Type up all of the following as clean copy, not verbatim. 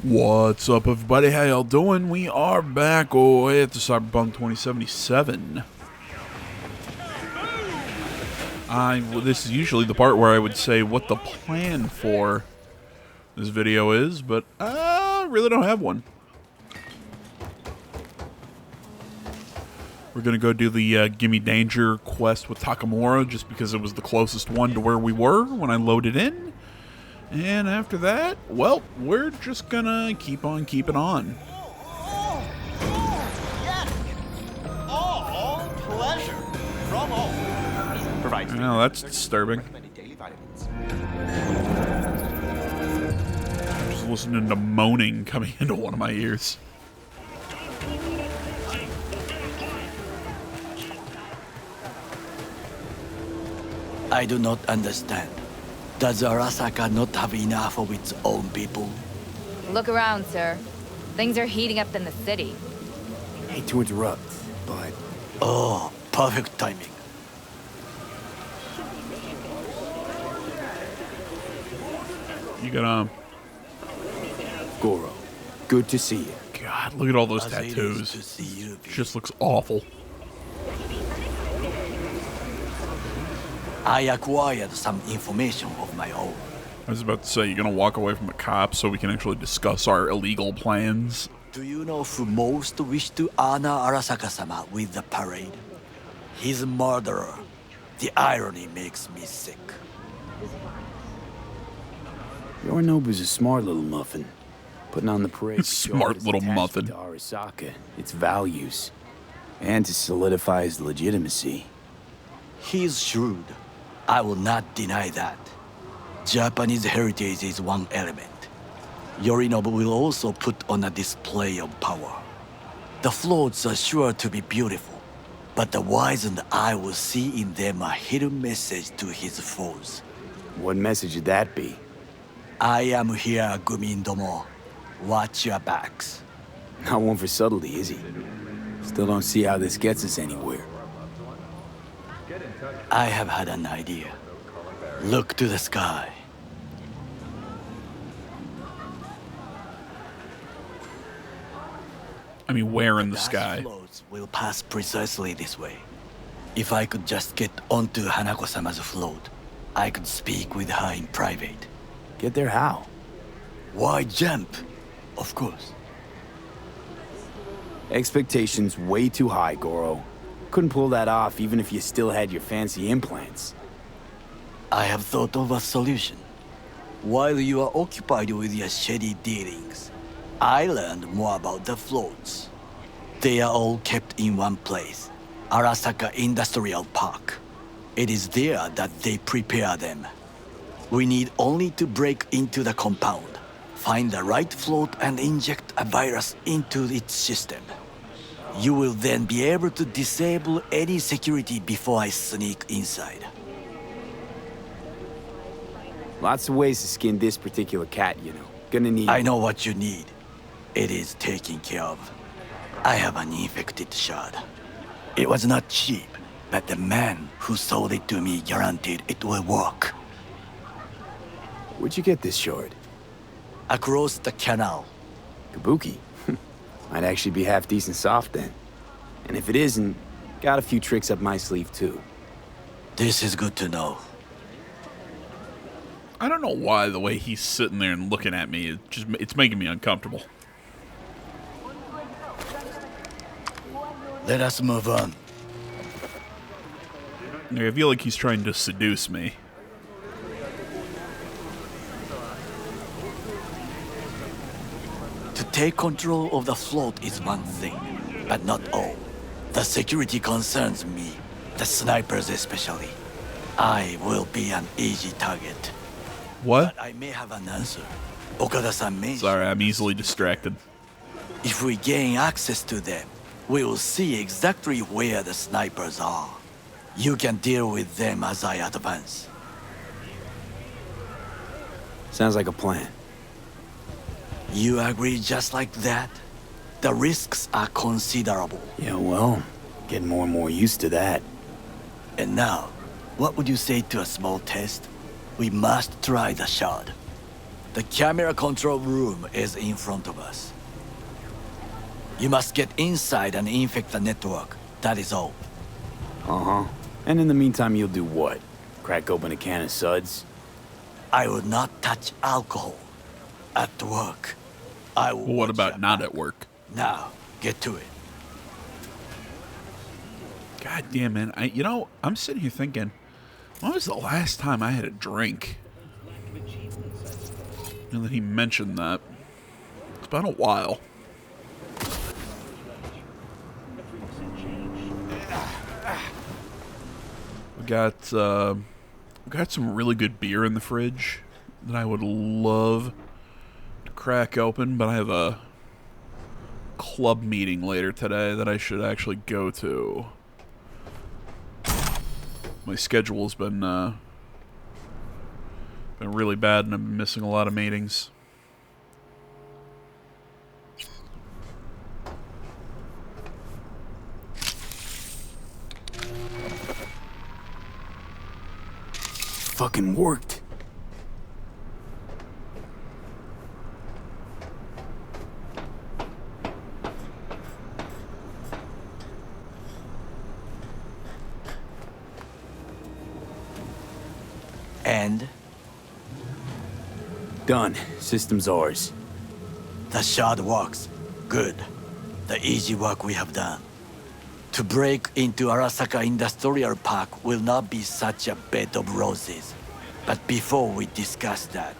What's up, everybody? How y'all doing? We are back at the Cyberpunk 2077. This is usually the part where I would say what the plan for this video is, but I really don't have one. We're gonna go do the Gimme Danger quest with Takamura, just because it was the closest one to where we were when I loaded in. And after that, well, we're just gonna keep on keeping on. All pleasure from home. Provides Now that's disturbing. I'm just listening to moaning coming into one of my ears. I do not understand. Does Arasaka not have enough of its own people? Look around, sir. Things are heating up in the city. Hate to interrupt, but... Oh, perfect timing. You got Goro, good to see you. God, look at all those As it is tattoos. to see you, Just looks awful. I acquired some information of my own. I was about to say, you're gonna walk away from the cops so we can actually discuss our illegal plans. Do you know who most wished to honor Arasaka-sama with the parade? His murderer. The irony makes me sick. Yorinobu's a smart little muffin. Putting on the parade. Smart little muffin. To Arasaka, its values, and to solidify his legitimacy. He's shrewd. I will not deny that. Japanese heritage is one element. Yorinobu will also put on a display of power. The floats are sure to be beautiful, but the wizened eye will see in them a hidden message to his foes. What message would that be? I am here, Gumindomo. Watch your backs. Not one for subtlety, is he? Still don't see how this gets us anywhere. I have had an idea. Look to the sky. I mean, where in the Gas sky? floats will pass precisely this way. If I could just get onto Hanako-sama's float, I could speak with her in private. Get there how? Why jump? Of course. Expectations way too high, Goro. Couldn't pull that off even if you still had your fancy implants. I have thought of a solution. While you are occupied with your shady dealings, I learned more about the floats. They are all kept in one place, Arasaka Industrial Park. It is there that they prepare them. We need only to break into the compound, find the right float and inject a virus into its system. You will then be able to disable any security before I sneak inside. Lots of ways to skin this particular cat, you know. Gonna need... I know what you need. It is taken care of. I have an infected shard. It was not cheap, but the man who sold it to me guaranteed it will work. Where'd you get this shard? Across the canal. Kabuki. Might actually be half decent soft then. And if it isn't, got a few tricks up my sleeve too. This is good to know. I don't know why the way he's sitting there and looking at me, it's making me uncomfortable. Let us move on. I feel like he's trying to seduce me. To take control of the float is one thing, but not all. The security concerns me, the snipers especially. I will be an easy target. What? But I may have an answer. Okada-san may. Sorry, I'm easily distracted. If we gain access to them, we will see exactly where the snipers are. You can deal with them as I advance. Sounds like a plan. You agree just like that? The risks are considerable. Yeah, well, getting more and more used to that. And now, what would you say to a small test? We must try the shard. The camera control room is in front of us. You must get inside and infect the network. That is all. Uh-huh. And in the meantime, you'll do what? Crack open a can of suds? I will not touch alcohol. At work. I will Well, what watch about your not back. at work? Now, get to it. God damn, man. I'm sitting here thinking, when was the last time I had a drink? And then he mentioned that. It's been a while. We got some really good beer in the fridge that I would love to crack open, but I have a club meeting later today that I should actually go to. My schedule's been really bad, and I've been missing a lot of meetings. Fucking worked. And Done. System's ours. the shard works. Good. The easy work we have done. To break into Arasaka Industrial Park will not be such a bed of roses. But before we discuss that,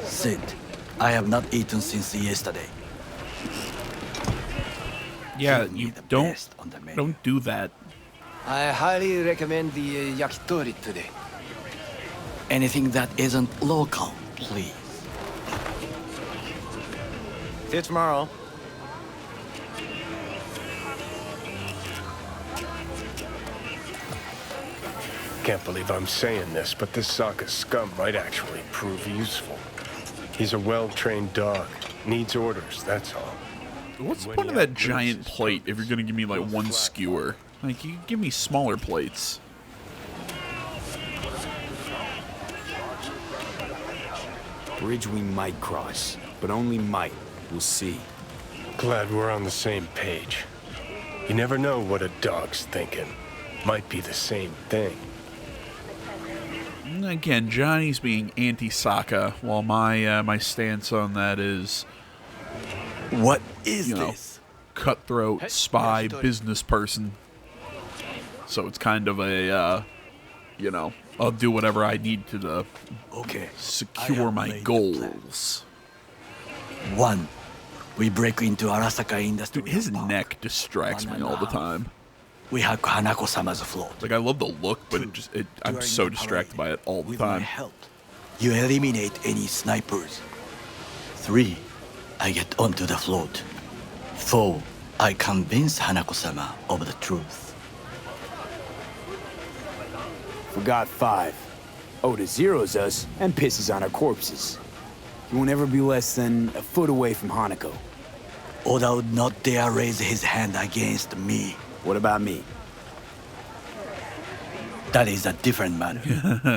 Sid, I have not eaten since yesterday. Yeah, Give me you the don't best on the menu. don't do that. I highly recommend the yakitori today. Anything that isn't local, please. See you tomorrow. Can't believe I'm saying this, but this Sokka scum might actually prove useful. He's a well-trained dog. Needs orders, that's all. What's the When point of he that outlives giant his plate if you're gonna give me like he'll one flat skewer? Like, you give me smaller plates. Bridge we might cross, but only might. We'll see. Glad we're on the same page. You never know what a dog's thinking. Might be the same thing. And again, Johnny's being anti-Sokka, while my stance on that is, What is you know, this? cutthroat, spy, business person. So it's kind of a, I'll do whatever I need to Okay. I secure have my laid the goals. plan. 1. We break into Arasaka Industrial Dude, his Park. neck distracts me all the time. We have Hanako-sama's float. Like, I love the look, but I'm During so the distracted by parade, it all the with my time. help, you eliminate any snipers. 3. I get onto the float. 4. I convince Hanako-sama of the truth. Forgot 5. Oda zeros us and pisses on our corpses. He won't ever be less than a foot away from Hanako. Oda would not dare raise his hand against me. What about me? That is a different matter.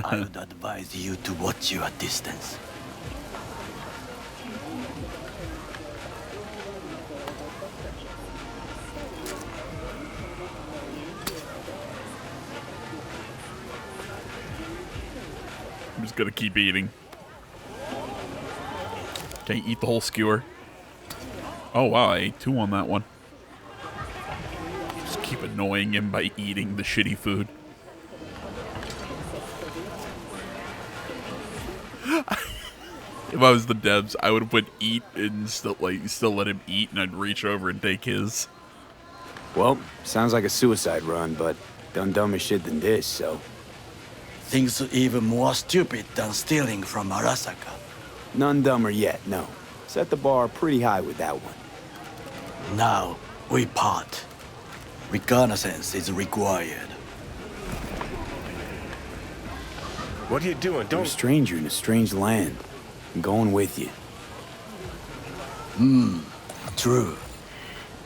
I would advise you to watch your distance. I'm just gonna keep eating. Can you eat the whole skewer? Oh wow, I ate 2 on that one. Just keep annoying him by eating the shitty food. If I was the devs, I would have put eat and still let him eat, and I'd reach over and take his. Well, sounds like a suicide run, but done dumber shit than this, so. Things even more stupid than stealing from Arasaka. None dumber yet, no. Set the bar pretty high with that one. Now, we part. Reconnaissance is required. What are you doing? You're a Don't... stranger in a strange land. I'm going with you. True.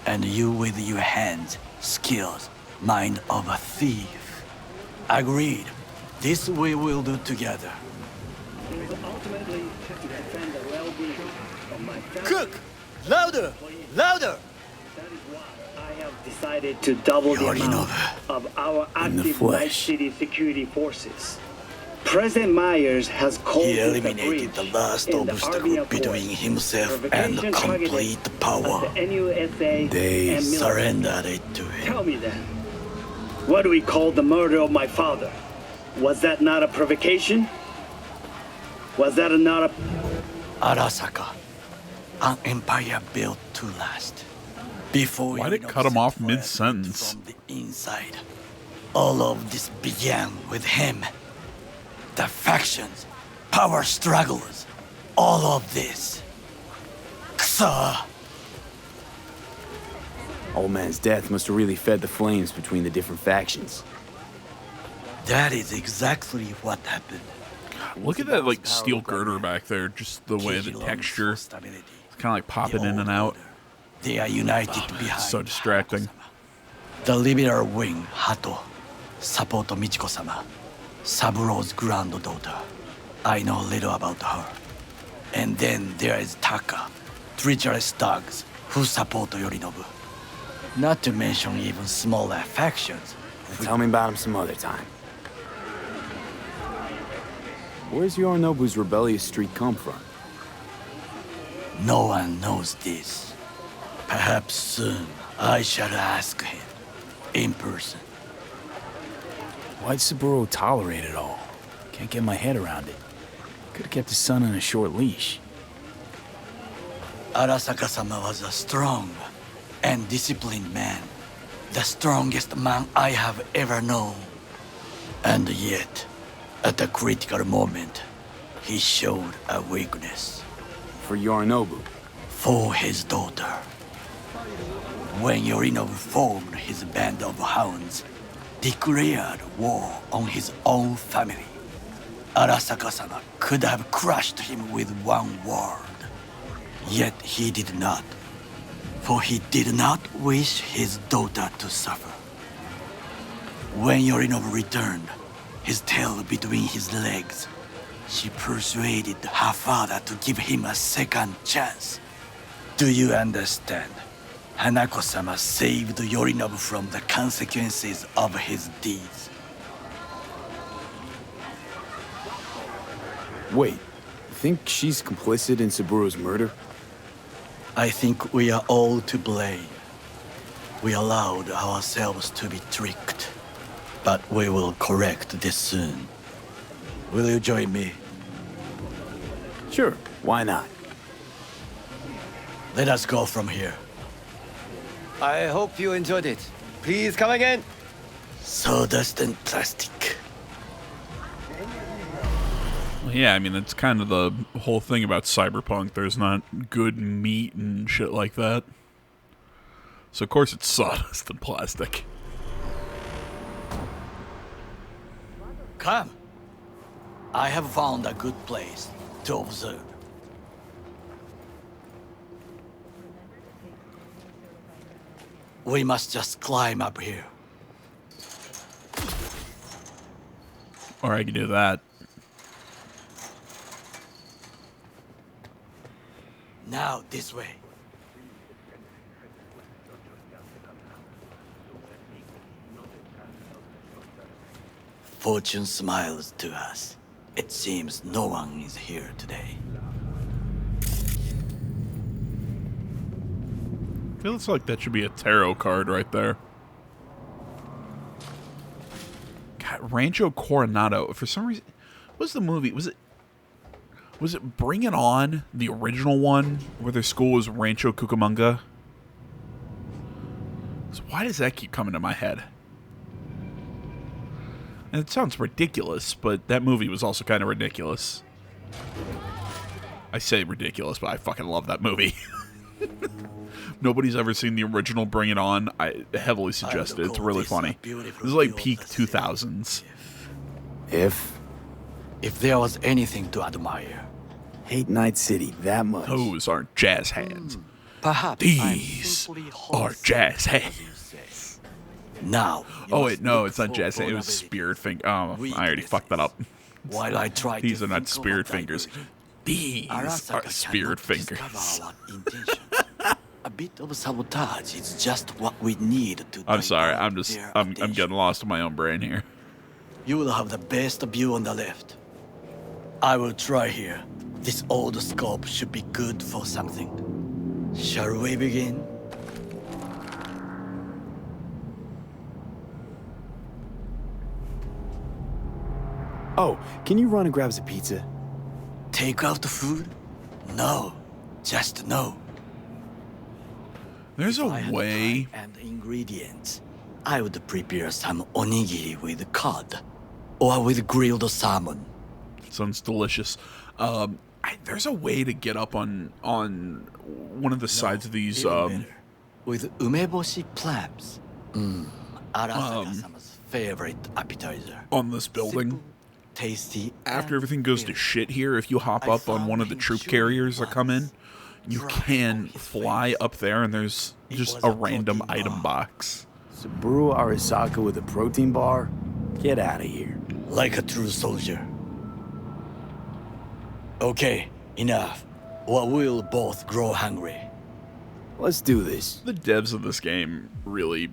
And you with your hands, skills, mind of a thief. Agreed. This we will do together. Cook! Louder! Louder! I have decided to double the amount of our In the active Night flesh. City security forces. President Myers has called He it a eliminated the breach last in the obstacle Army Accord. between himself and Provocation complete targeted power. at the NUSA They and military. Surrendered it to him. Tell me then, what do we call the murder of my father? Was that not a provocation? Was that not a... Arasaka, an empire built to last. Before Why'd it Yorinobu cut him off set mid-sentence? From the inside, all of this began with him. The factions, power struggles, all of this. Kusa! Old man's death must have really fed the flames between the different factions. That is exactly what happened. Look at that like steel girder back there. Just the way the texture. It's kind of like popping in and out. They are united behind. So distracting. The liberal wing, Hato, support Michiko-sama, Saburo's granddaughter. I know little about her. And then there is Taka, treacherous thugs who support Yorinobu. Not to mention even smaller factions. Tell me about him some other time. Where's Yorinobu's rebellious streak come from? No one knows this. Perhaps soon I shall ask him in person. Why'd Saburo tolerate it all? Can't get my head around it. Could have kept his son on a short leash. Arasaka-sama was a strong and disciplined man. The strongest man I have ever known. And yet, at a critical moment, he showed a weakness. For Yorinobu. For his daughter. When Yorinobu formed his band of hounds, declared war on his own family, Arasaka-sama could have crushed him with one word. Yet he did not. For he did not wish his daughter to suffer. When Yorinobu returned, his tail between his legs, she persuaded her father to give him a second chance. Do you understand? Hanako-sama saved Yorinobu from the consequences of his deeds. Wait, you think she's complicit in Saburo's murder? I think we are all to blame. We allowed ourselves to be tricked. But we will correct this soon. Will you join me? Sure, why not? Let us go from here. I hope you enjoyed it. Please come again. Sawdust and plastic. Well, yeah, I mean, that's kind of the whole thing about Cyberpunk. There's not good meat and shit like that. So, of course, it's sawdust and plastic. Come. I have found a good place to observe. We must just climb up here. Or I can do that. Now this way. Fortune smiles to us. It seems no one is here today. Feels like that should be a tarot card right there. God, Rancho Coronado. For some reason, what was the movie? Was it Bring It On, the original one, where their school was Rancho Cucamonga? So why does that keep coming to my head? And it sounds ridiculous, but that movie was also kind of ridiculous. I say ridiculous, but I fucking love that movie. Nobody's ever seen the original Bring It On. I heavily suggest it. It's really funny. This is like peak 2000s. If there was anything to admire, hate Night City that much. Those aren't jazz hands. perhaps These are jazz hands. Now. you Oh must wait, no, look it's not for Jesse. It was vulnerabilities. Spirit Finger. Oh, I already fucked that up. While I try These to are not think of a Spirit Fingers. diversion, These Arasaka are cannot Spirit discover Fingers. our intentions. A bit of sabotage is just what we need to I'm sorry. divert their I'm attention. getting lost in my own brain here. You will have the best view on the left. I will try here. This old scope should be good for something. Shall we begin? Oh, can you run and grab us a pizza? Take out the food? No. Just no. There's If I a had way. time and ingredients, I would prepare some onigiri with cod. Or with grilled salmon. Sounds delicious. There's a way to get up on one of the sides of these. Even better. With umeboshi clams. Arasaka-sama's favorite appetizer. On this building. Simple, tasty. After and everything goes to filling. shit here, if you hop I up on one of the found troop him carriers chewing that come in, once. you Dry can on his fly face. up there, and there's It just was a a random protein item bar. box. Saburo Arasaka with a protein bar? Get out of here. Like a true soldier. Okay, enough. Or we'll both grow hungry. Let's do this. The devs of this game really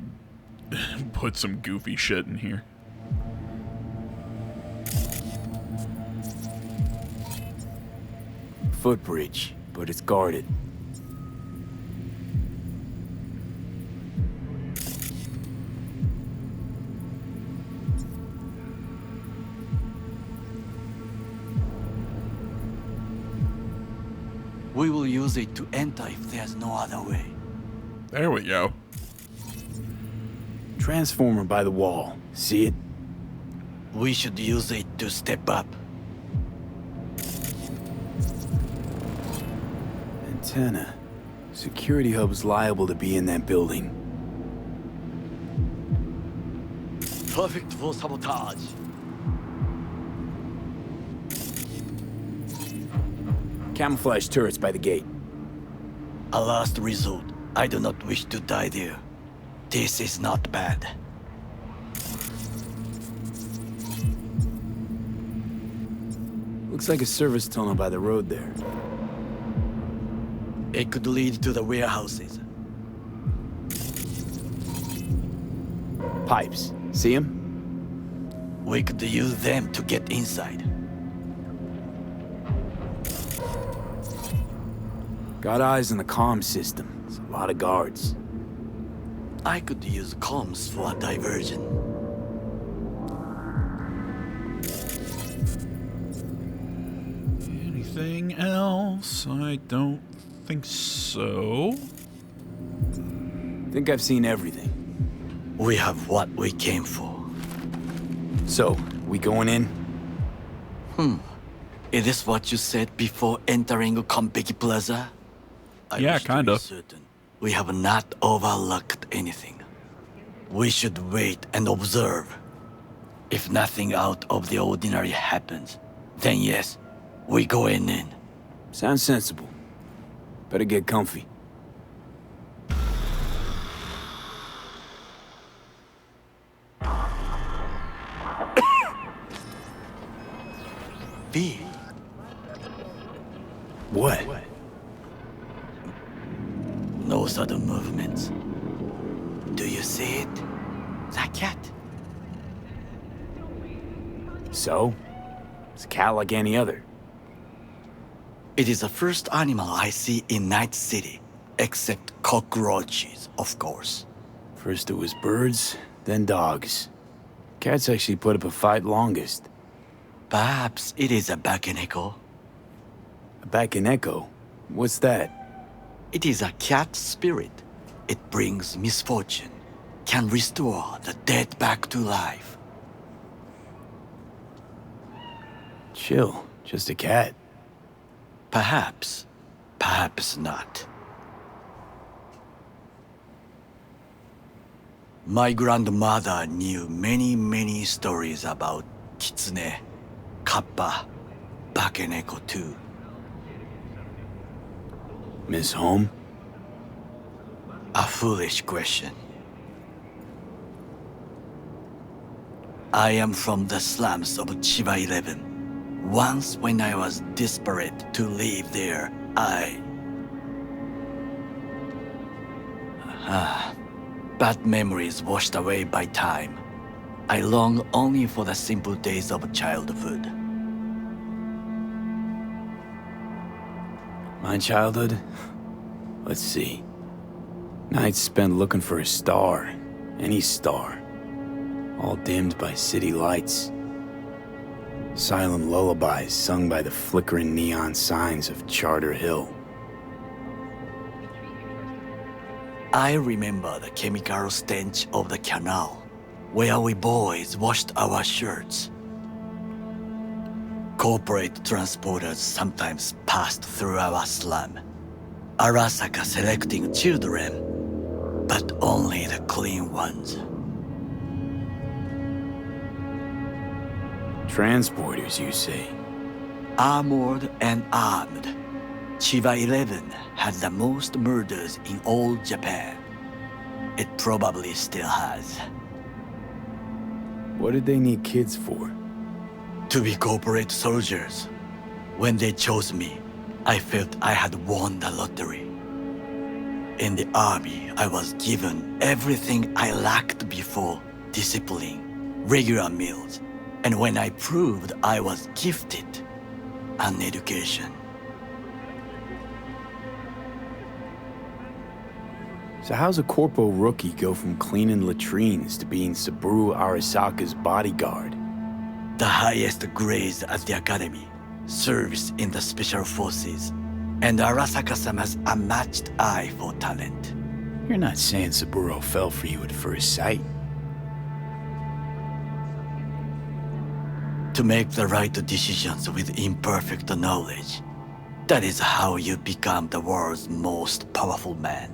put some goofy shit in here. Footbridge, but it's guarded. We will use it to enter if there's no other way. There we go. Transformer by the wall. See it? We should use it to step up. Antenna. Security hub's liable to be in that building. Perfect for sabotage. Camouflage turrets by the gate. A last resort. I do not wish to die there. This is not bad. Looks like a service tunnel by the road there. It could lead to the warehouses. Pipes. See 'em? We could use them to get inside. Got eyes on the comm system. It's a lot of guards. I could use comms for a diversion. Anything else? I don't think so. Think I've seen everything. We have what we came for. So, we going in? Is this what you said before entering Konpeki Plaza? I Yeah, wish to be kinda. certain we have not overlooked anything. We should wait and observe. If nothing out of the ordinary happens, then yes, we go in. Sounds sensible. Better get comfy. V, What? no sudden movements. Do you see it? That cat. So? It's a cat like any other. It is the first animal I see in Night City, except cockroaches, of course. First it was birds, then dogs. Cats actually put up a fight longest. Perhaps it is a Bakeneko. A Bakeneko? What's that? It is a cat spirit. It brings misfortune, can restore the dead back to life. Chill, just a cat. Perhaps, perhaps not. My grandmother knew many stories about Kitsune, Kappa, Bakeneko too. Miss Home? A foolish question. I am from the slums of Chiba 11. Once when I was desperate to live there, bad memories washed away by time. I long only for the simple days of childhood. My childhood? Let's see. Nights spent looking for a star. Any star. All dimmed by city lights. Silent lullabies sung by the flickering neon signs of Charter Hill. I remember the chemical stench of the canal, where we boys washed our shirts. Corporate transporters sometimes passed through our slum, Arasaka selecting children, but only the clean ones. Transporters, you say? Armored and armed, Chiba 11 had the most murders in all Japan. It probably still has. What did they need kids for? To be corporate soldiers. When they chose me, I felt I had won the lottery. In the army, I was given everything I lacked before: discipline, regular meals, and when I proved I was gifted, an education. So how's a corpo rookie go from cleaning latrines to being Saburo Arasaka's bodyguard? The highest grades at the academy, service in the special forces, and Arasaka-sama's unmatched eye for talent. You're not saying Saburo fell for you at first sight. To make the right decisions with imperfect knowledge, that is how you become the world's most powerful man.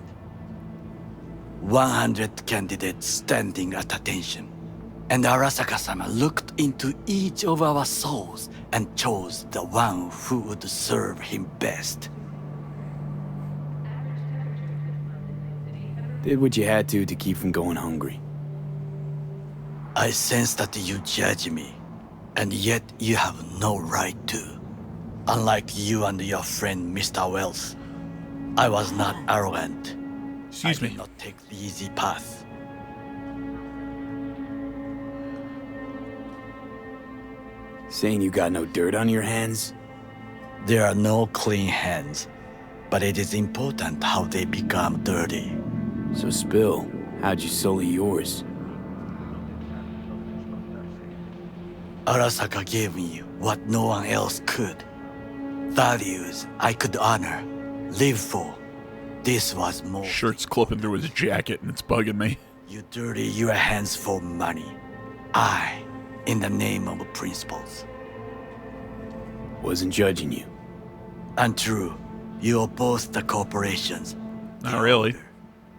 100 candidates standing at attention, and Arasaka-sama looked into each of our souls and chose the one who would serve him best. Did what you had to keep from going hungry. I sense that you judge me, and yet you have no right to. Unlike you and your friend Mr. Wells, I was not arrogant. Excuse I me. did not take the easy path. Saying you got no dirt on your hands? There are no clean hands, but it is important how they become dirty. So spill, how'd you sully yours? Arasaka gave me what no one else could. Values I could honor, live for. This was more. Shirt's clipping through his jacket and it's bugging me. You dirty your hands for money. I, in the name of principles. Wasn't judging you. Untrue, you oppose the corporations. Not really.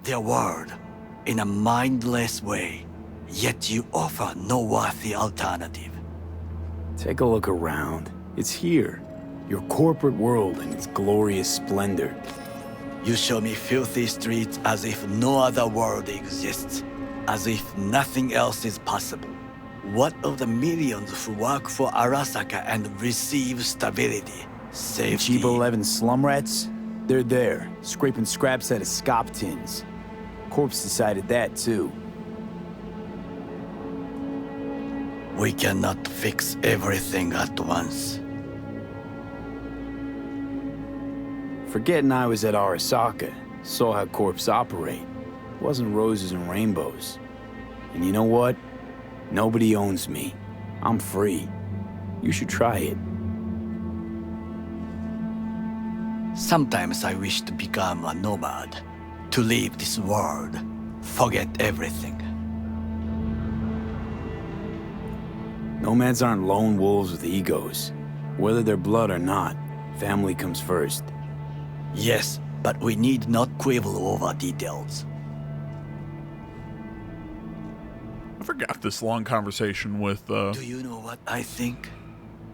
Their word, in a mindless way, yet you offer no worthy alternative. Take a look around. It's here. Your corporate world in its glorious splendor. You show me filthy streets as if no other world exists, as if nothing else is possible. What of the millions who work for Arasaka and receive stability, safety? Chiba 11 slum rats? They're there, scraping scraps out of scop tins. Corpse decided that too. We cannot fix everything at once. Forgetting I was at Arasaka, saw how corps operate. Wasn't roses and rainbows. And you know what? Nobody owns me. I'm free. You should try it. Sometimes I wish to become a nomad, to leave this world, forget everything. Nomads aren't lone wolves with egos. Whether they're blood or not, family comes first. Yes, but we need not quibble over details. I forgot this long conversation with Do you know what I think?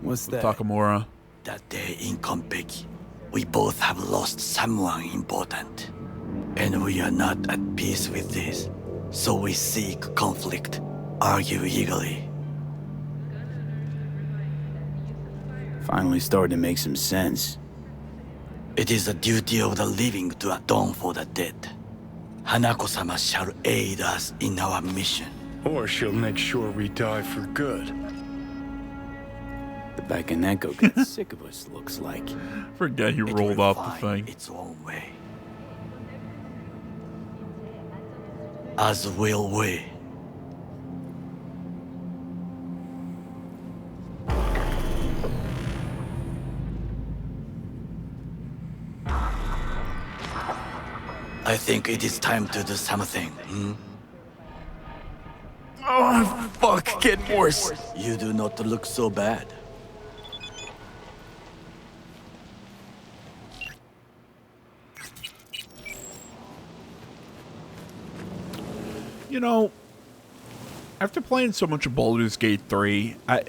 What's that? Takamura. That day in Konpeki, we both have lost someone important. And we are not at peace with this. So we seek conflict, argue eagerly. Finally starting to make some sense. It is the duty of the living to atone for the dead. Hanako-sama shall aid us in our mission. Or she'll make sure we die for good. The Bakaneko gets sick of us, looks like. Forget he It rolled will off the find thing. its own way. As will we. I think it is time to do something. Oh, fuck, getting worse. You do not look so bad. You know, after playing so much of Baldur's Gate 3, I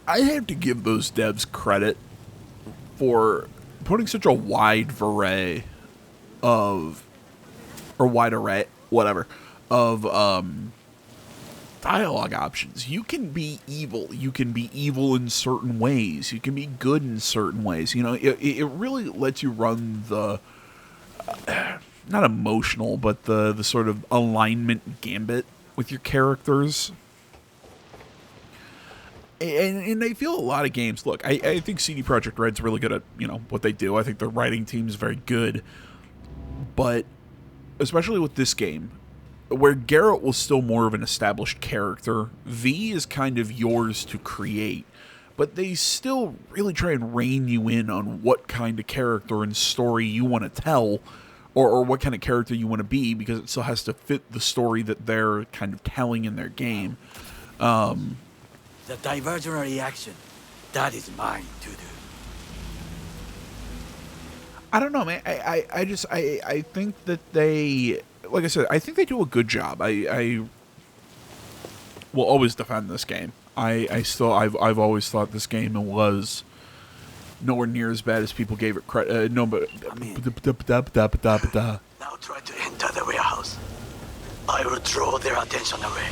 have to give those devs credit for putting such a wide array of, or wide array, whatever, of dialogue options. You can be evil. You can be evil in certain ways. You can be good in certain ways. You know, it really lets you run the, not emotional, but the sort of alignment gambit with your characters. And I feel a lot of games, look, I think CD Projekt Red's really good at, you know, what they do. I think their writing team is very good. But, especially with this game, where Geralt was still more of an established character, V is kind of yours to create. But they still really try and rein you in on what kind of character and story you want to tell, or what kind of character you want to be, because it still has to fit the story that they're kind of telling in their game. The divergent reaction, that is mine to do. I don't know, man. I think that they, like I said, I think they do a good job. I will always defend this game. I've always thought this game was nowhere near as bad as people gave it credit. No, but Now try to enter the warehouse. I will draw their attention away.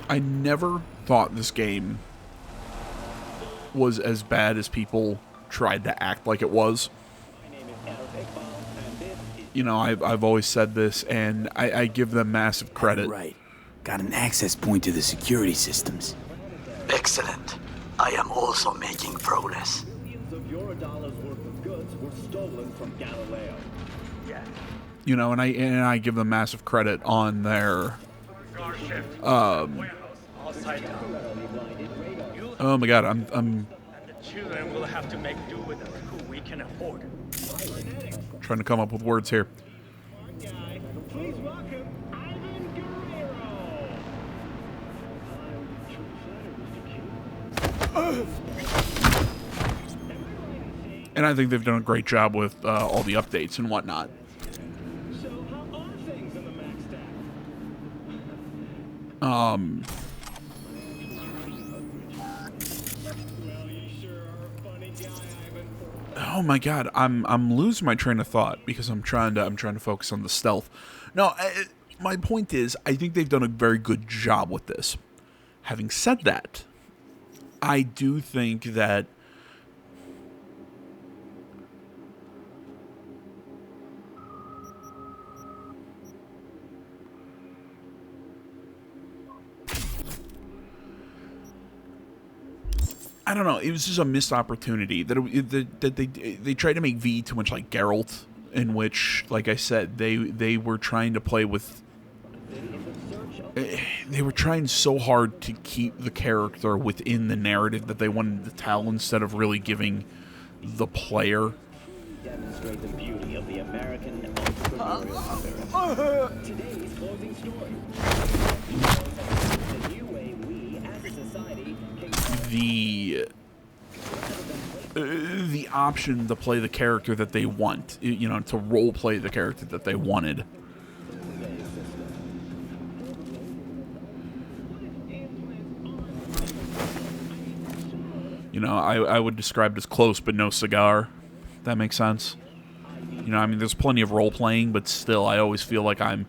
I never thought this game was as bad as people tried to act like it was. You know, I've always said this, and I give them massive credit. Right. Got an access point to the security systems. Excellent. I am also making progress. Millions of Eurodollars worth of goods were stolen from Galileo. You know, and I give them massive credit on their oh my god, I'm And the children will have to make do with who we can afford. trying to come up with words here. Please welcome Ivan Guerrero. And I think they've done a great job with all the updates and whatnot. So how are things in the Max stack? Well, you sure are a funny guy, Ivan. Oh my god, I'm losing my train of thought because I'm trying to focus on the stealth. No, my point is, I think they've done a very good job with this. Having said that, I do think that I don't know. It was just a missed opportunity that they tried to make V too much like Geralt, in which, like I said, they were trying to play with. They were trying so hard to keep the character within the narrative that they wanted to tell, instead of really giving the player. Demonstrate the beauty of the American entrepreneurial spirit. Today's closing story. The new way we, as a society, can the option to play the character that they want, you know, to role play the character that they wanted. You know, I would describe it as close but no cigar. that makes sense. You know, I mean, there's plenty of role-playing, but still, I always feel like I'm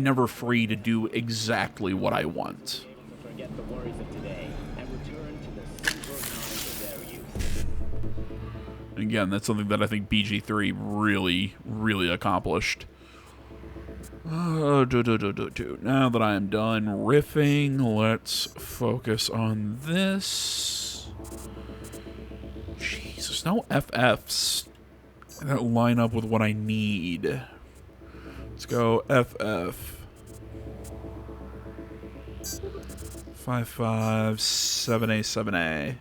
never free to do exactly what I want. Forget the worries of today and return to the simpler times of their youth. Again, that's something that I think BG3 really, really accomplished. Now that I am done riffing, let's focus on this. Jeez, there's no FFs that line up with what I need. Let's go FF. 557A 7A.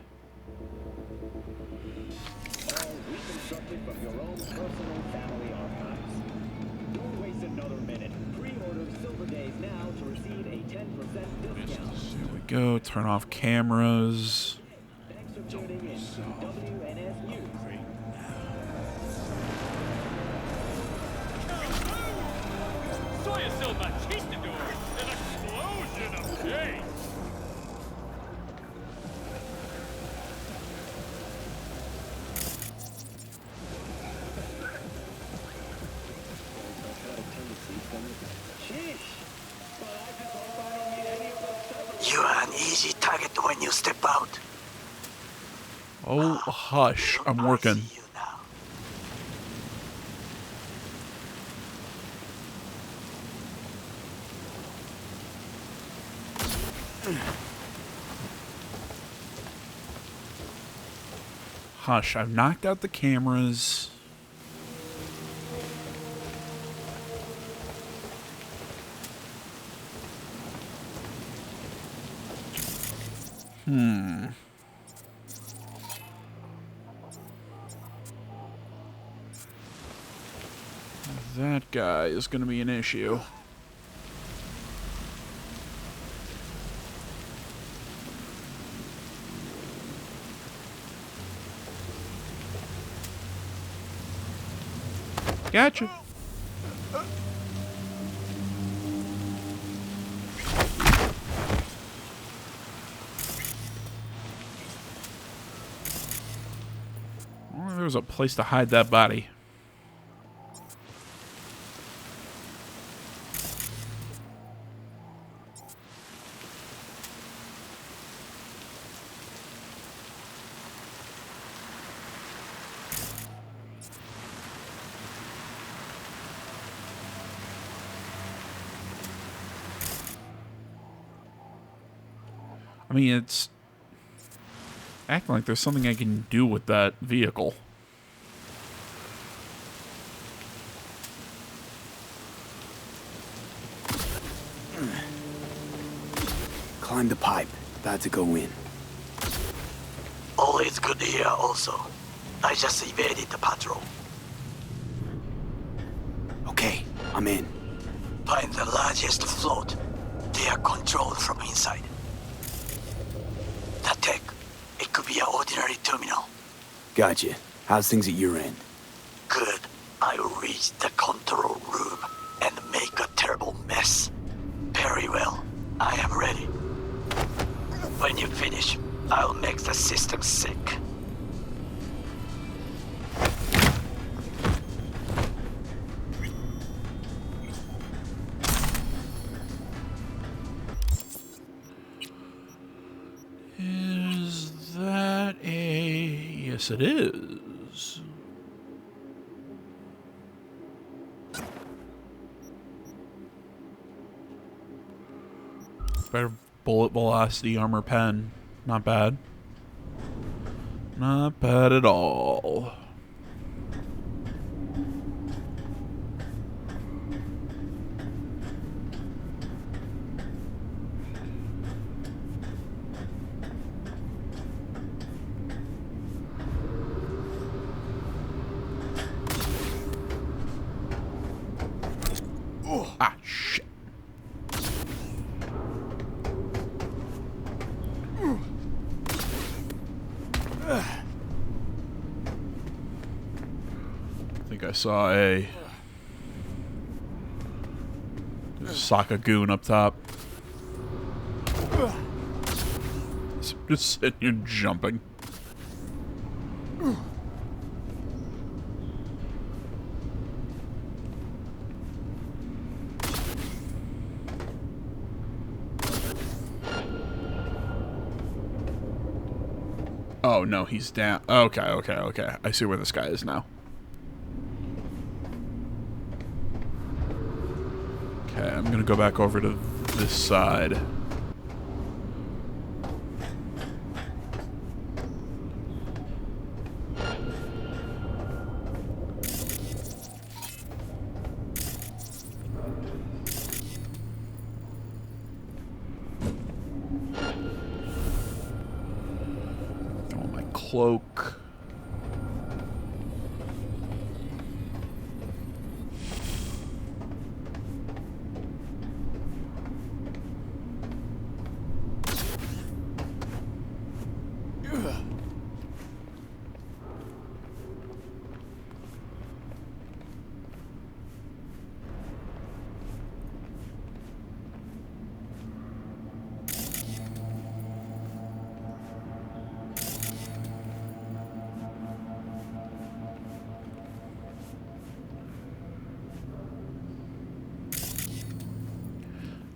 Reconstructed from your own personal family archives. Don't waste another minute. Pre-order Silver Days now to receive a 10% discount. Here we go. Turn off cameras. Thanks for tuning in to WNS News. Soy Silva Chistador, an explosion of taste. You are an easy target when you step out. Oh, hush. I'm working. I see you now. Hush. I've knocked out the cameras. That guy is going to be an issue. Gotcha. Well, there was a place to hide that body. I mean, it's acting like there's something I can do with that vehicle. Climb the pipe. About to go in. Always good here also. I just evaded the patrol. Okay, I'm in. Find the largest float. They are controlled from inside. That tech, it could be an ordinary terminal. Gotcha. How's things at your end? Good. I reach the control room and make a terrible mess. Very well. I am ready. When you finish, I'll make the system sick. Is that a... Yes, it is. Better bullet velocity armor pen. Not bad. Not bad at all. Ah, shit. I think I saw a Sokka goon up top. Just sitting here jumping. Oh, no, he's down. Okay, okay, okay. I see where this guy is now. Okay, I'm gonna go back over to this side. Throw my cloak.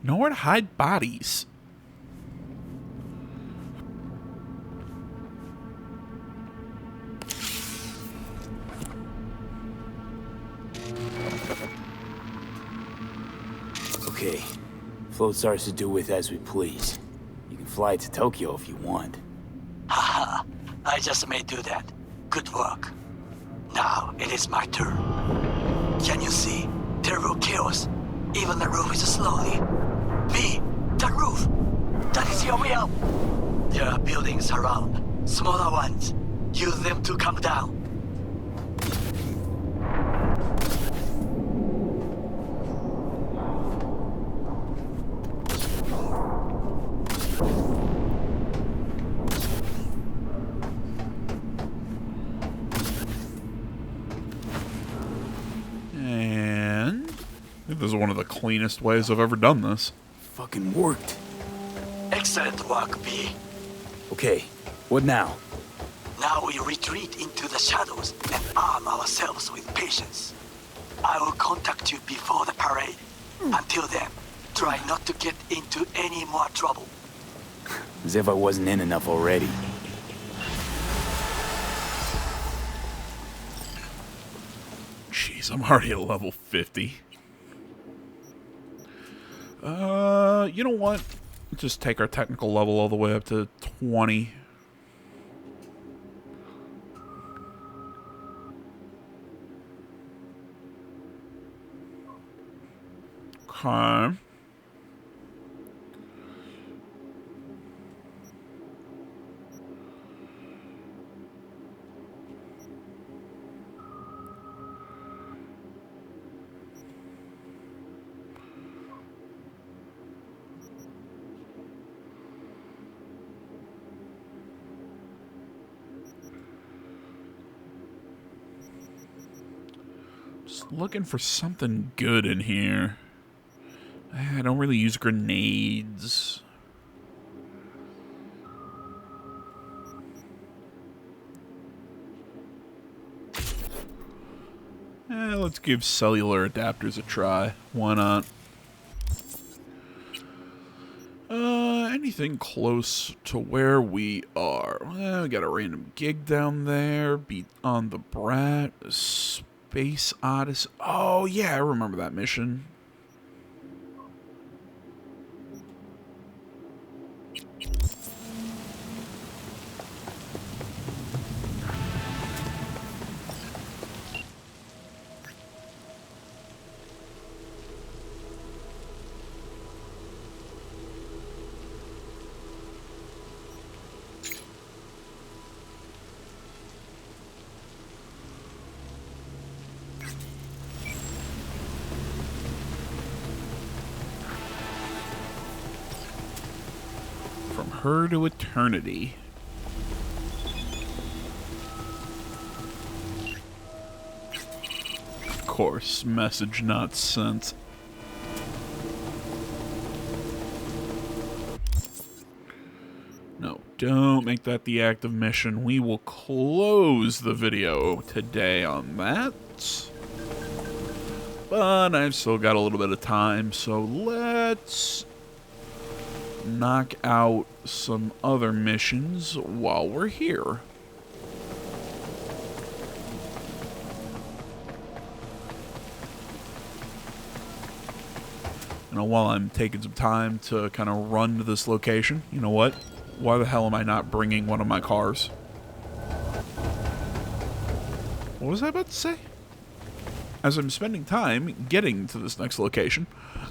Nowhere to hide bodies. Okay. Float's ours to do with as we please. You can fly to Tokyo if you want. Haha, I just may do that. Good work. Now it is my turn. Can you see? Terrible chaos. Even the roof is slowly. Me, the roof. That is your way out. There are buildings around. Smaller ones. Use them to come down. And I think this is one of the cleanest ways I've ever done this. Fucking worked. Excellent work, B. Okay, what now? Now we retreat into the shadows and arm ourselves with patience. I will contact you before the parade. Until then, try not to get into any more trouble. As if I wasn't in enough already. Jeez, I'm already at level 50. You know what? Let's just take our technical level all the way up to 20. Okay. Just looking for something good in here. I don't really use grenades. Let's give cellular adapters a try. Why not? Anything close to where we are? Well, we got a random gig down there. Beat on the Brat. Space Odyssey. Oh, yeah, I remember that mission. From her to eternity. Of course, message not sent. No, don't make that the active mission. We will close the video today on that. But I've still got a little bit of time, so let's knock out some other missions while we're here. while I'm taking some time to kind of run to this location, you know what? Why the hell am I not bringing one of my cars? What was I about to say? As I'm spending time getting to this next location,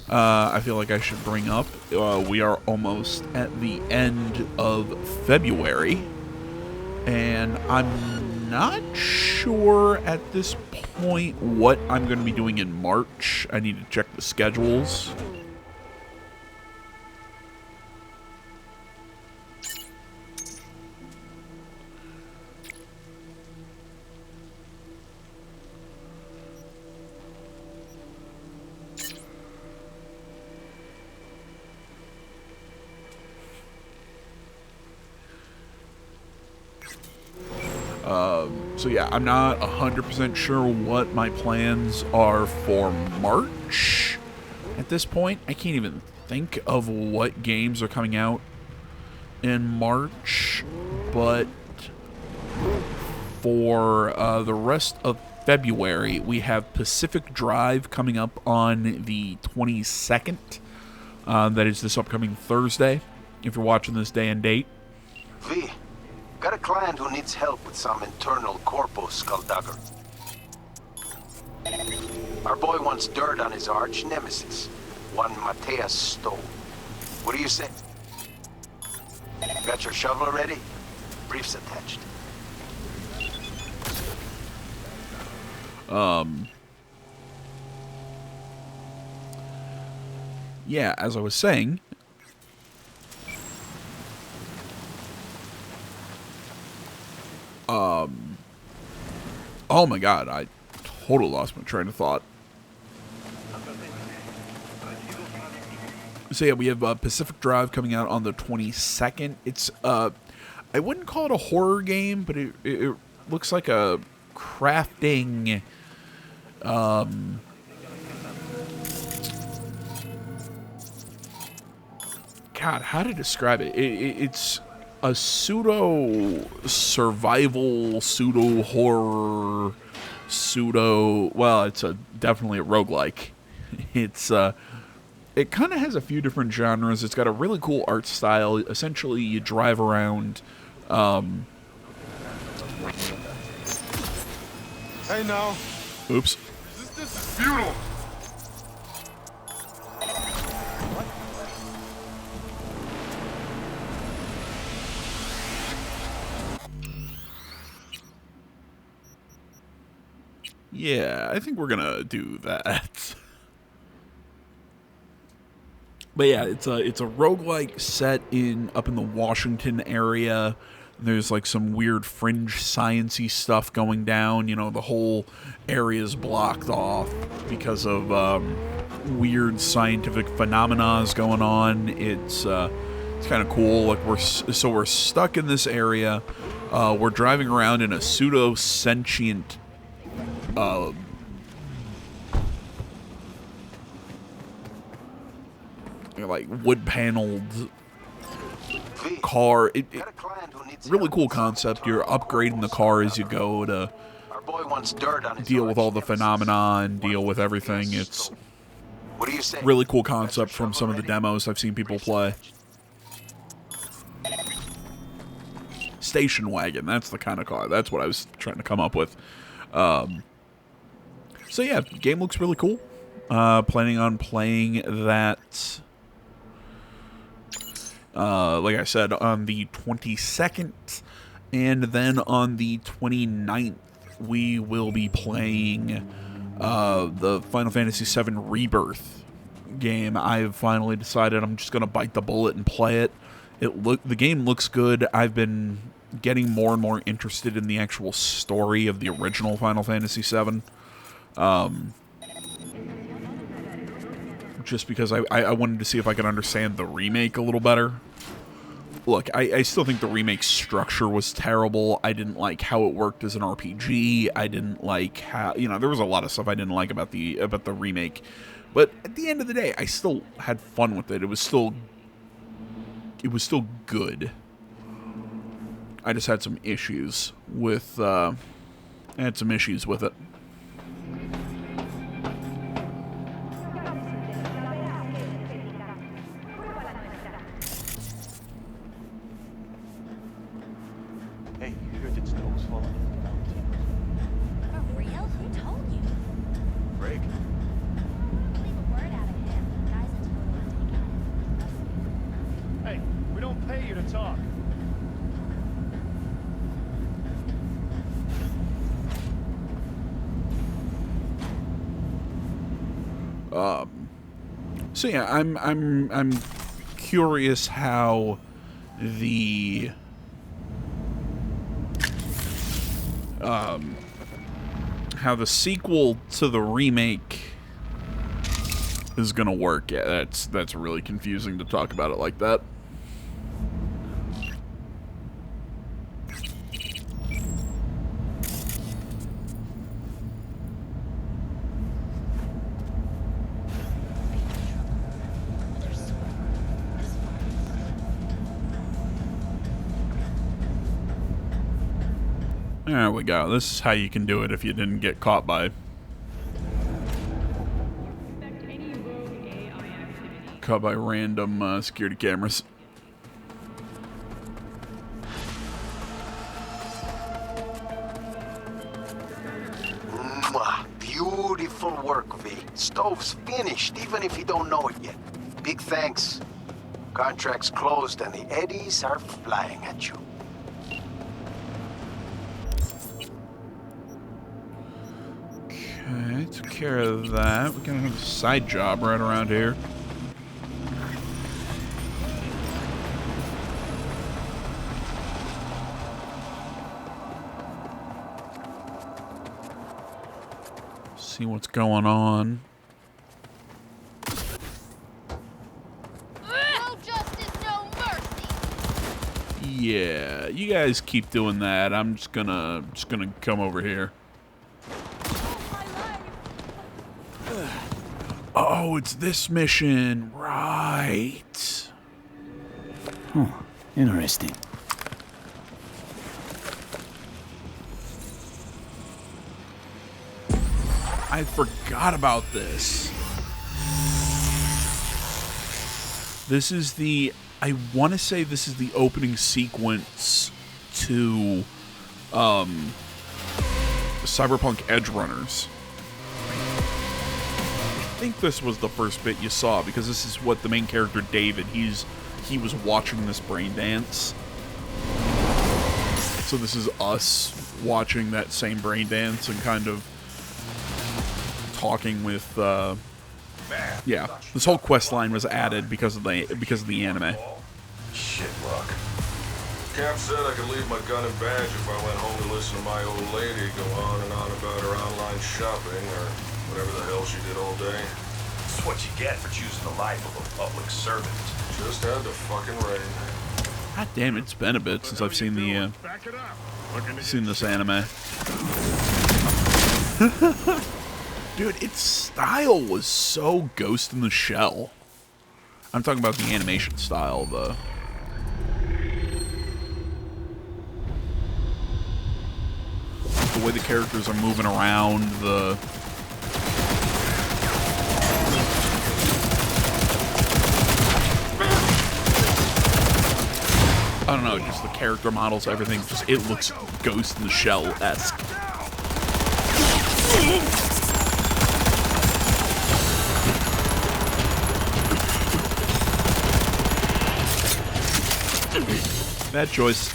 I feel like I should bring up, we are almost at the end of February, and I'm not sure at this point what I'm going to be doing in March. I need to check the schedules. So yeah, I'm not 100% sure what my plans are for March. At this point, I can't even think of what games are coming out in March. But for the rest of February, we have Pacific Drive coming up on the 22nd. That is this upcoming Thursday, if you're watching this day and date. V, got a client who needs help with some internal corpo skulldugger. Our boy wants dirt on his arch nemesis, one Mateus Stowe. What do you say? Got your shovel ready? Briefs attached. Yeah, as I was saying, oh my god, I totally lost my train of thought. So yeah, we have Pacific Drive coming out on the 22nd. It's, I wouldn't call it a horror game, but it looks like a crafting, God, how to describe it? It's a pseudo-survival, pseudo-horror, well, it's definitely a roguelike. It's, it kind of has a few different genres. It's got a really cool art style. Essentially, you drive around, Hey, now. Oops. This is futile. Yeah, I think we're gonna do that. But yeah, it's a roguelike set up in the Washington area. There's like some weird fringe science-y stuff going down. You know, the whole area is blocked off because of weird scientific phenomena going on. It's kind of cool. Like we're stuck in this area. We're driving around in a pseudo sentient like wood paneled car. Really cool concept. You're upgrading the car as you go to deal with all the phenomena and deal with everything. It's really cool concept from some of the demos I've seen people play. Station wagon, that's the kind of car. That's what I was trying to come up with. So yeah, game looks really cool. Planning on playing that, like I said, on the 22nd, and then on the 29th, we will be playing the Final Fantasy VII Rebirth game. I've finally decided I'm just going to bite the bullet and play it. The game looks good. I've been getting more and more interested in the actual story of the original Final Fantasy VII. Just because I wanted to see if I could understand the remake a little better. Look, I still think the remake structure was terrible. I didn't like how it worked as an RPG. I didn't like how, there was a lot of stuff I didn't like about the remake. But at the end of the day, I still had fun with it. It was still good. I just had some issues with it. talk. So yeah, I'm curious how the sequel to the remake is gonna work. Yeah, that's really confusing to talk about it like that. There we go. This is how you can do it if you didn't get caught by random security cameras. Mwah. Beautiful work, V. Stove's finished, even if you don't know it yet. Big thanks. Contract's closed and the eddies are flying at you. Okay, took care of that. We're gonna have a side job right around here. See what's going on. No justice, no mercy. Yeah, you guys keep doing that. I'm just gonna come over here. Oh, it's this mission, right? Huh. Interesting. I forgot about this. This is the... I want to say this is the opening sequence to Cyberpunk Edge Runners. I think this was the first bit you saw, because this is what the main character David, he was watching this brain dance. So this is us watching that same brain dance and kind of talking with yeah, this whole quest line was added because of the anime. Shit luck. Cap said I could leave my gun and badge if I went home to listen to my old lady go on and on about her online shopping or whatever the hell she did all day. That's what you get for choosing the life of a public servant. Just had to fucking rain. God damn, it's been a bit since I've seen the seen this anime. Dude, its style was so Ghost in the Shell. I'm talking about the animation style, the way the characters are moving around, I don't know, just the character models, everything, just it looks Ghost in the Shell-esque. Bad choice.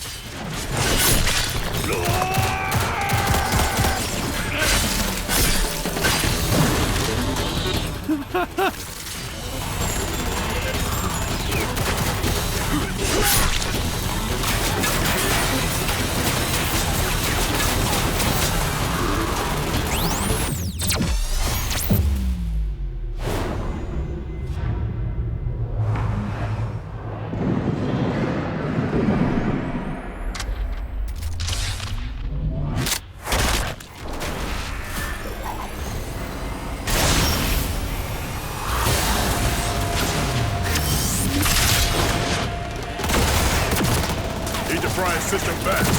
System best.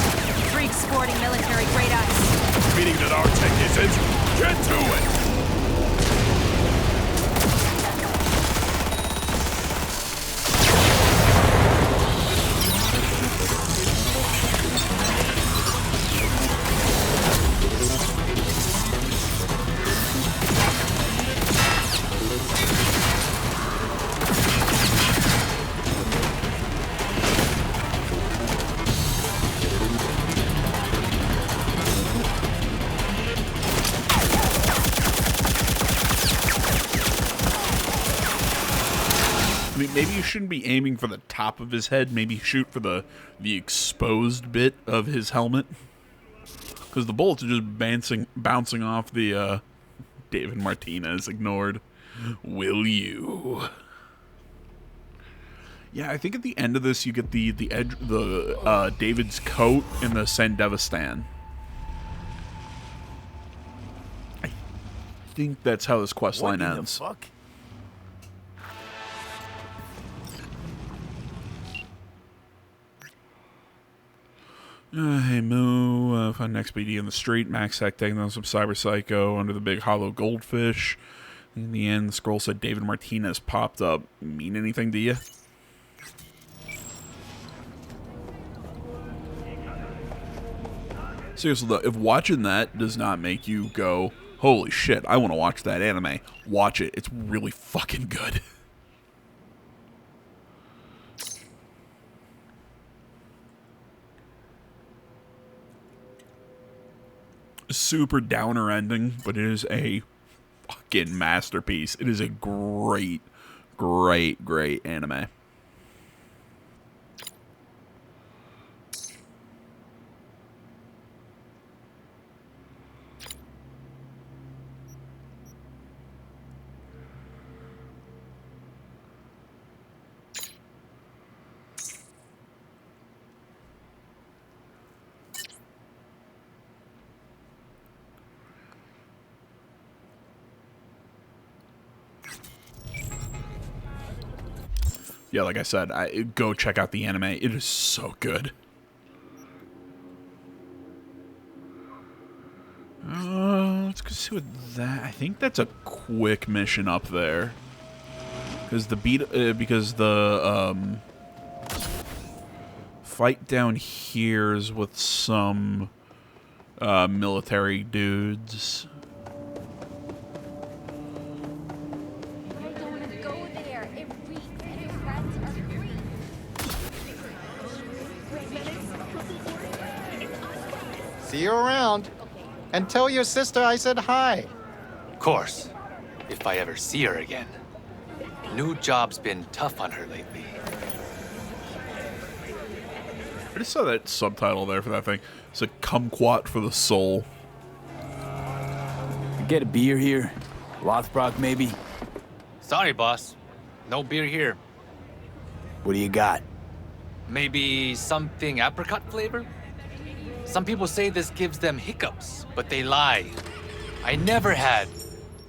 Freaks sporting military-grade ice. Meaning that our technicians get to it. maybe you shouldn't be aiming for the top of his head. Maybe shoot for the exposed bit of his helmet. Because the bullets are just bouncing off the David Martinez ignored. Will you? Yeah, I think at the end of this you get the David's coat and the Sandevistan. I think that's how this quest line ends. What the fuck? Hey Moo, find an XPD in the street. Max Heck taking down some cyber psycho under the big hollow goldfish. In the end, the scroll said David Martinez popped up. Mean anything to you? Seriously though, if watching that does not make you go, holy shit, I want to watch that anime, watch it. It's really fucking good. Super downer ending, but it is a fucking masterpiece. It is a great, great, great anime. Yeah, like I said, go check out the anime. It is so good. Let's go see what that. I think that's a quick mission up there, because the fight down here is with some military dudes. See you around. And tell your sister I said hi. Of course. If I ever see her again. New job's been tough on her lately. I just saw that subtitle there for that thing. It's a kumquat for the soul. Get a beer here? Lothbrock, maybe? Sorry, boss. No beer here. What do you got? Maybe something apricot flavor? Some people say this gives them hiccups, but they lie. I never had.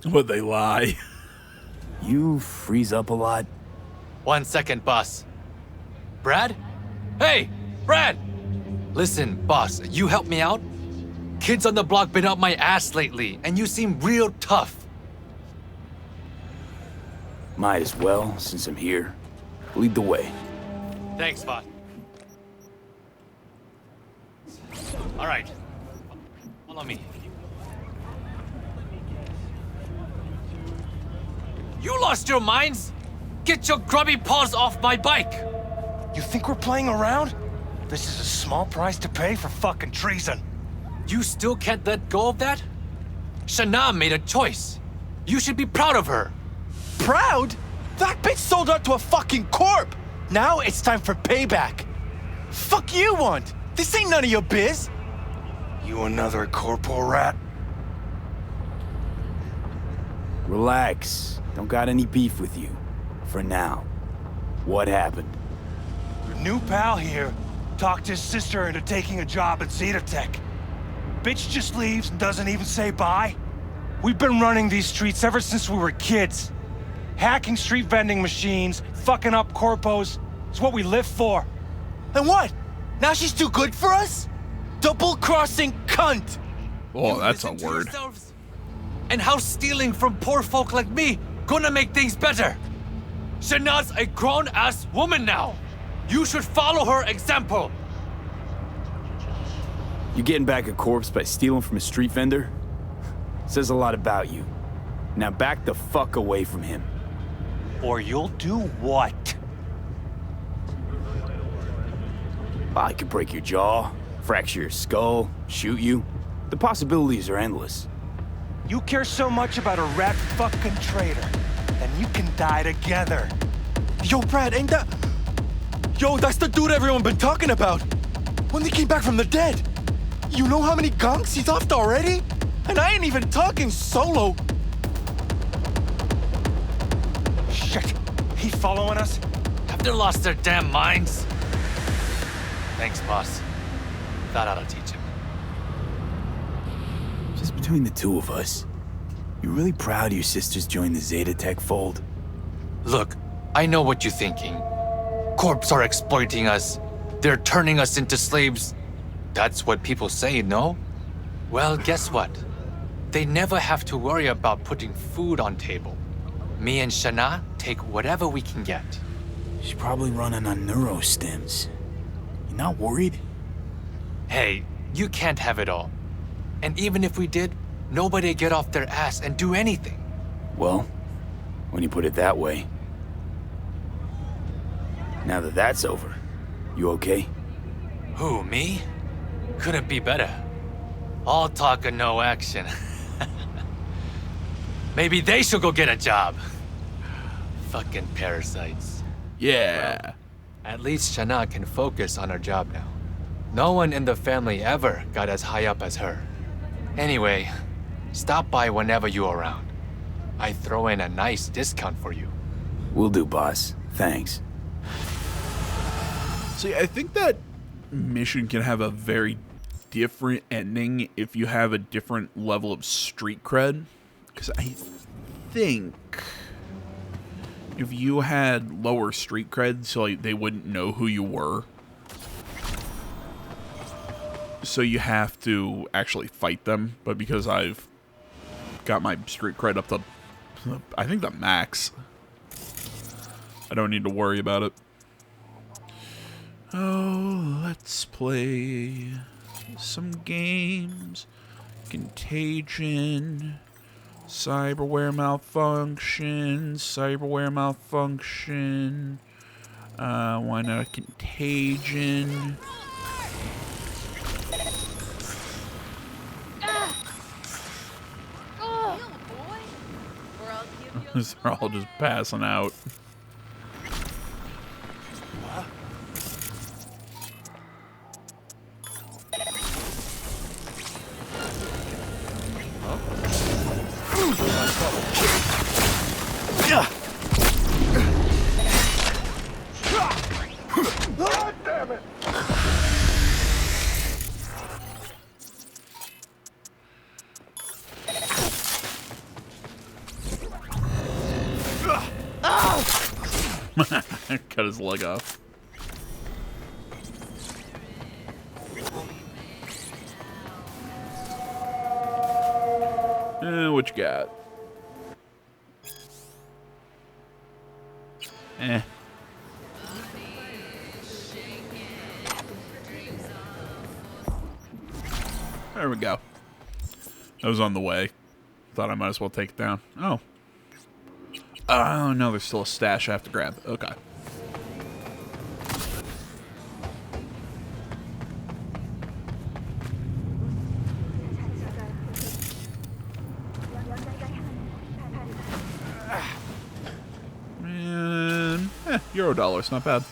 But they lie. You freeze up a lot? 1 second, boss. Brad? Hey, Brad! Listen, boss, you help me out? Kids on the block been up my ass lately, and you seem real tough. Might as well, since I'm here. Lead the way. Thanks, boss. All right. Follow me. You lost your minds? Get your grubby paws off my bike! You think we're playing around? This is a small price to pay for fucking treason. You still can't let go of that? Shana made a choice. You should be proud of her. Proud? That bitch sold out to a fucking corp! Now it's time for payback. Fuck you want? This ain't none of your biz. You another corporal rat? Relax. Don't got any beef with you. For now. What happened? Your new pal here talked his sister into taking a job at Zetatech. Bitch just leaves and doesn't even say bye. We've been running these streets ever since we were kids. Hacking street vending machines, fucking up corpos, is what we live for. And what? Now she's too good for us? Double-crossing cunt! Oh, that's a word. And how stealing from poor folk like me gonna make things better? Shana's a grown-ass woman now. You should follow her example. You getting back a corpse by stealing from a street vendor? Says a lot about you. Now back the fuck away from him. Or you'll do what? I could break your jaw, fracture your skull, shoot you. The possibilities are endless. You care so much about a rat fucking traitor, then you can die together. Yo, Brad, ain't that... Yo, that's the dude everyone been talking about. When they came back from the dead. You know how many gunks he's offed already? And I ain't even talking solo. Shit. He following us? Have they lost their damn minds? Thanks, boss. Thought I'd teach him. Just between the two of us, you really proud your sisters joined the Zeta Tech fold? Look, I know what you're thinking. Corps are exploiting us. They're turning us into slaves. That's what people say, no? Well, guess what? They never have to worry about putting food on table. Me and Shana take whatever we can get. She's probably running on neurostims. You not worried? Hey, you can't have it all. And even if we did, nobody'd get off their ass and do anything. Well, when you put it that way. Now that that's over, you okay? Who, me? Couldn't be better. All talk and no action. Maybe they should go get a job. Fucking parasites. Yeah. Well, at least Shana can focus on her job now. No one in the family ever got as high up as her. Anyway, stop by whenever you're around. I throw in a nice discount for you. Will do, boss. Thanks. See, I think that mission can have a very different ending if you have a different level of street cred. Because I think if you had lower street cred, so like, they wouldn't know who you were. So you have to actually fight them. But because I've got my street cred up to, I think, the max, I don't need to worry about it. Oh, let's play some games. Contagion. Cyberware malfunction. Cyberware malfunction. Why not a Contagion? They're all just passing out. God damn it! Cut his leg off. What you got? Eh. There we go. That was on the way. Thought I might as well take it down. Oh. Oh, no, there's still a stash I have to grab. Okay. Man, $1, not bad.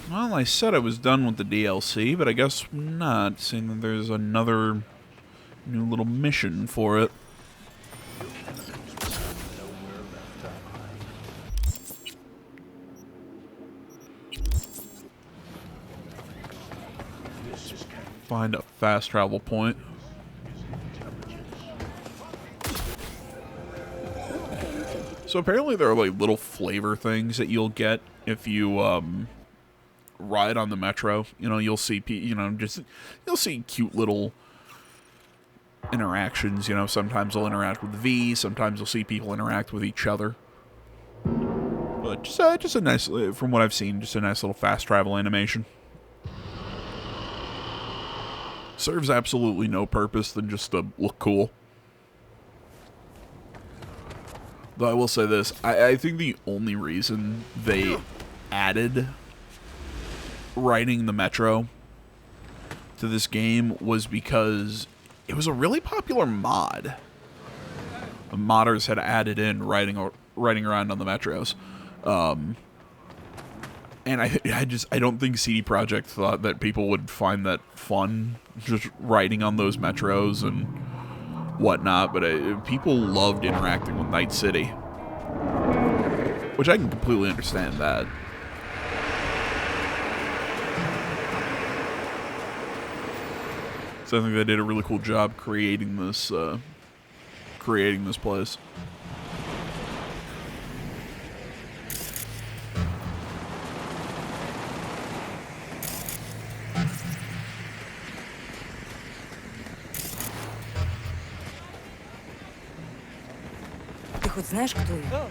Well, I said I was done with the DLC, but I guess not, seeing that there's another new little mission for it. Find a fast travel point. So apparently there are like little flavor things that you'll get if you ride on the metro. You know, you'll see you'll see cute little interactions. You know, sometimes they'll interact with V, sometimes you'll see people interact with each other. But just a nice, from what I've seen, just a nice little fast travel animation. Serves absolutely no purpose than just to look cool. Though I will say this, I think the only reason they added riding the metro to this game was because it was a really popular mod. The modders had added in riding around on the metros. And I don't think CD Projekt thought that people would find that fun, just riding on those metros and whatnot, but people loved interacting with Night City, which I can completely understand that. So I think they did a really cool job creating this place. Ты хоть знаешь, кто я?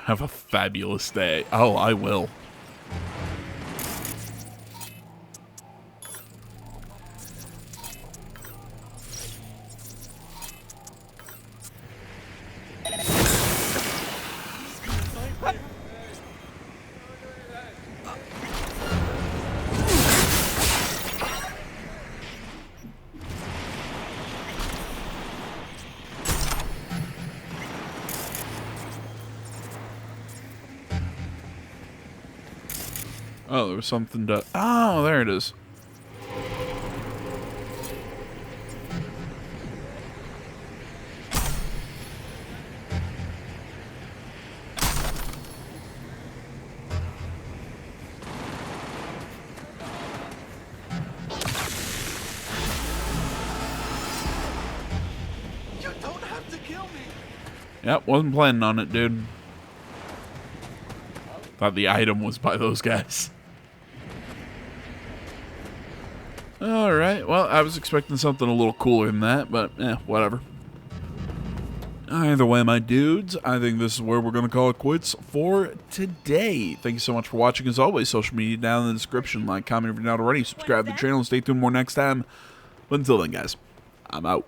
Have a fabulous day. Oh, I will. Oh, there was something to... Oh, there it is. You don't have to kill me. Yep, wasn't planning on it, dude. Thought the item was by those guys. Alright, well, I was expecting something a little cooler than that, but whatever. Either way, my dudes, I think this is where we're going to call it quits for today. Thank you so much for watching. As always, social media down in the description. Like, comment if you're not already. Subscribe to the channel and stay tuned more next time. But until then, guys, I'm out.